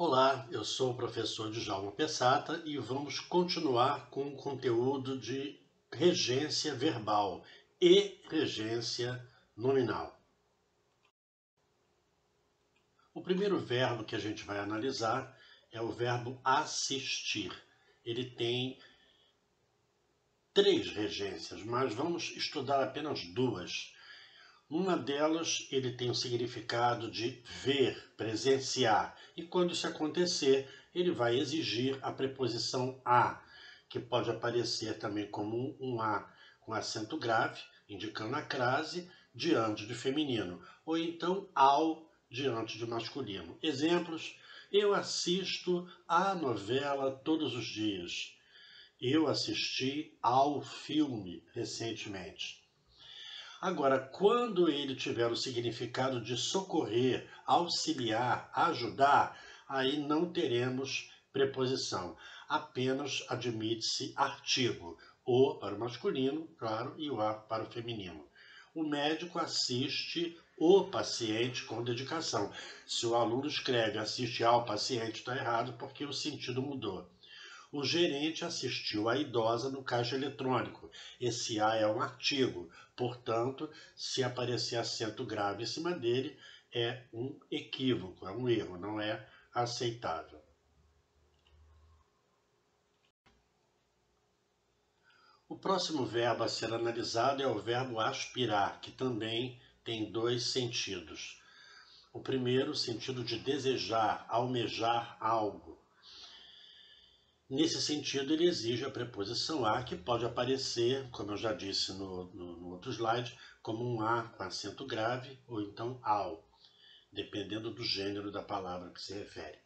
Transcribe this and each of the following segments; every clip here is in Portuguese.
Olá, eu sou o professor Djalma Pessata e vamos continuar com o conteúdo de regência verbal e regência nominal. O primeiro verbo que a gente vai analisar é o verbo assistir. Ele tem três regências, mas vamos estudar apenas duas. Uma delas, ele tem o significado de ver, presenciar, e quando isso acontecer, ele vai exigir a preposição a, que pode aparecer também como um a com acento grave, indicando a crase, diante de feminino, ou então ao, diante de masculino. Exemplos: eu assisto à novela todos os dias. Eu assisti ao filme recentemente. Agora, quando ele tiver o significado de socorrer, auxiliar, ajudar, aí não teremos preposição. Apenas admite-se artigo. O para o masculino, claro, e o a para o feminino. O médico assiste o paciente com dedicação. Se o aluno escreve assiste ao paciente, está errado porque o sentido mudou. O gerente assistiu a idosa no caixa eletrônico. Esse a é um artigo, portanto, se aparecer acento grave em cima dele, é um equívoco, é um erro, não é aceitável. O próximo verbo a ser analisado é o verbo aspirar, que também tem dois sentidos. O primeiro, o sentido de desejar, almejar algo. Nesse sentido, ele exige a preposição a, que pode aparecer, como eu já disse no outro slide, como um a com acento grave ou então ao, dependendo do gênero da palavra que se refere.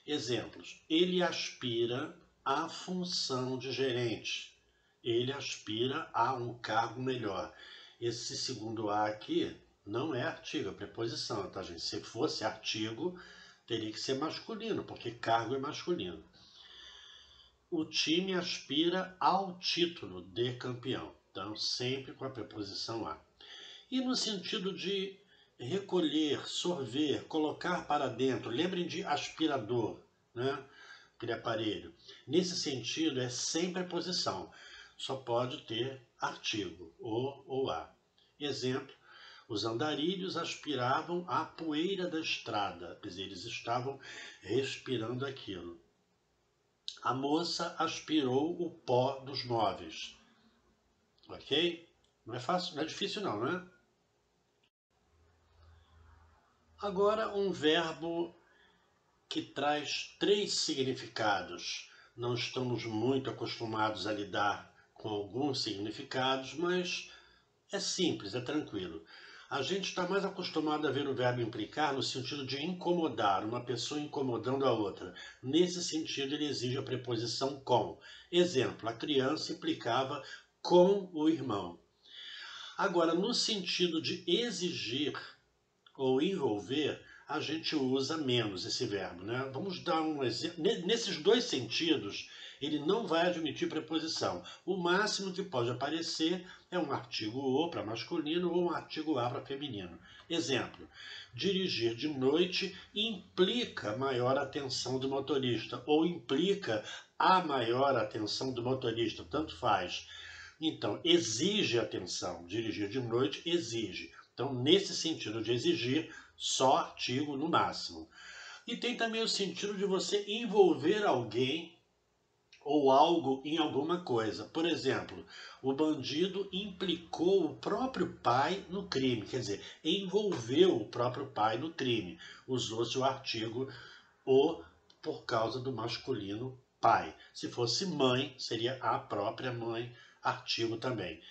Exemplos: ele aspira à função de gerente. Ele aspira a um cargo melhor. Esse segundo a aqui não é artigo, é preposição, tá, gente? Se fosse artigo, teria que ser masculino, porque cargo é masculino. O time aspira ao título de campeão. Então, sempre com a preposição a. E no sentido de recolher, sorver, colocar para dentro, lembrem de aspirador, né? Aquele aparelho. Nesse sentido, é sem preposição. Só pode ter artigo, o ou a. Exemplo: os andarilhos aspiravam a poeira da estrada. Quer dizer, eles estavam respirando aquilo. A moça aspirou o pó dos móveis. Ok? Não é fácil, não é difícil não, né? Agora um verbo que traz três significados. Não estamos muito acostumados a lidar com alguns significados, mas é simples, é tranquilo. A gente está mais acostumado a ver o verbo implicar no sentido de incomodar, uma pessoa incomodando a outra. Nesse sentido, ele exige a preposição com. Exemplo: a criança implicava com o irmão. Agora, no sentido de exigir ou envolver, a gente usa menos esse verbo, né? Vamos dar um exemplo. Nesses dois sentidos, ele não vai admitir preposição. O máximo que pode aparecer é um artigo o para masculino ou um artigo a para feminino. Exemplo: dirigir de noite implica maior atenção do motorista ou implica a maior atenção do motorista, tanto faz. Então, exige atenção. Dirigir de noite exige. Então, nesse sentido de exigir, só artigo no máximo. E tem também o sentido de você envolver alguém ou algo em alguma coisa. Por exemplo, o bandido implicou o próprio pai no crime, quer dizer, envolveu o próprio pai no crime. Usou-se o artigo o por causa do masculino pai. Se fosse mãe, seria a própria mãe, artigo também.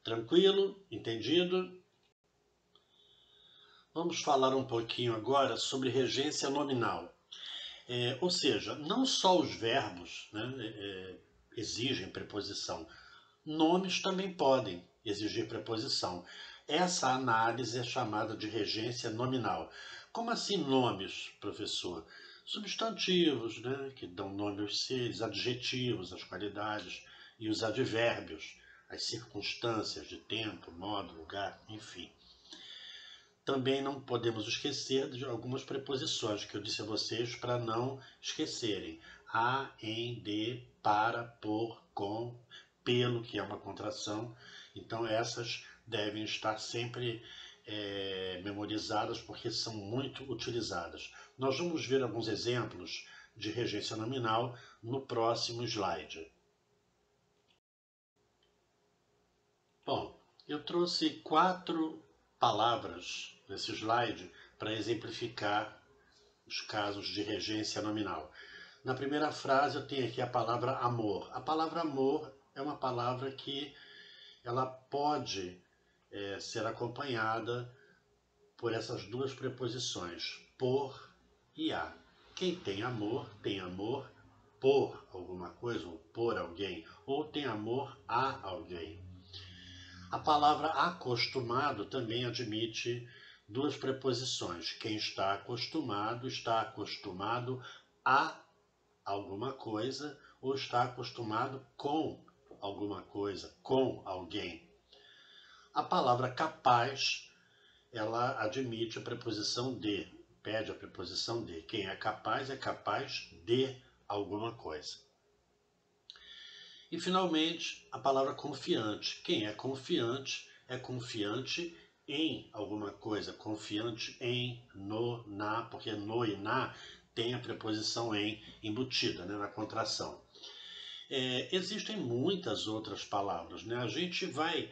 Tranquilo? Entendido? Vamos falar um pouquinho agora sobre regência nominal. Ou seja, não só os verbos, né, exigem preposição, nomes também podem exigir preposição. Essa análise é chamada de regência nominal. Como assim nomes, professor? Substantivos, né, que dão nome aos seres, adjetivos, as qualidades, e os advérbios, as circunstâncias de tempo, modo, lugar, enfim. Também não podemos esquecer de algumas preposições que eu disse a vocês para não esquecerem. A, em, de, para, por, com, pelo, que é uma contração. Então essas devem estar sempre memorizadas porque são muito utilizadas. Nós vamos ver alguns exemplos de regência nominal no próximo slide. Bom, eu trouxe 4 palavras nesse slide para exemplificar os casos de regência nominal. Na primeira frase eu tenho aqui a palavra amor. A palavra amor é uma palavra que ela pode ser acompanhada por essas duas preposições, por e a. Quem tem amor por alguma coisa, ou por alguém, ou tem amor a alguém. A palavra acostumado também admite duas preposições. Quem está acostumado a alguma coisa, ou está acostumado com alguma coisa, com alguém. A palavra capaz, ela admite a preposição de, pede a preposição de. Quem é capaz de alguma coisa. E finalmente, a palavra confiante. Quem é confiante em alguma coisa, confiante em, no, na, porque no e na tem a preposição em embutida, né, na contração. Existem muitas outras palavras, né? A gente vai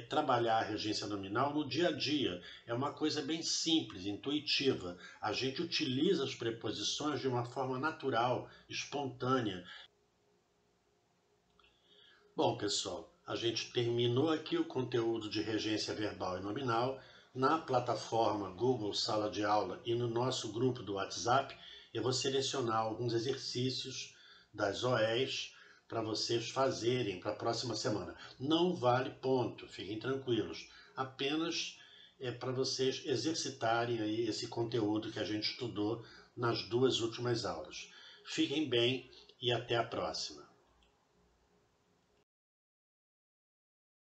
trabalhar a regência nominal no dia a dia. É uma coisa bem simples, intuitiva. A gente utiliza as preposições de uma forma natural, espontânea. Bom, pessoal, a gente terminou aqui o conteúdo de regência verbal e nominal. Na plataforma Google Sala de Aula e no nosso grupo do WhatsApp, eu vou selecionar alguns exercícios das OEs para vocês fazerem para a próxima semana. Não vale ponto, fiquem tranquilos. Apenas para vocês exercitarem aí esse conteúdo que a gente estudou nas 2 últimas aulas. Fiquem bem e até a próxima.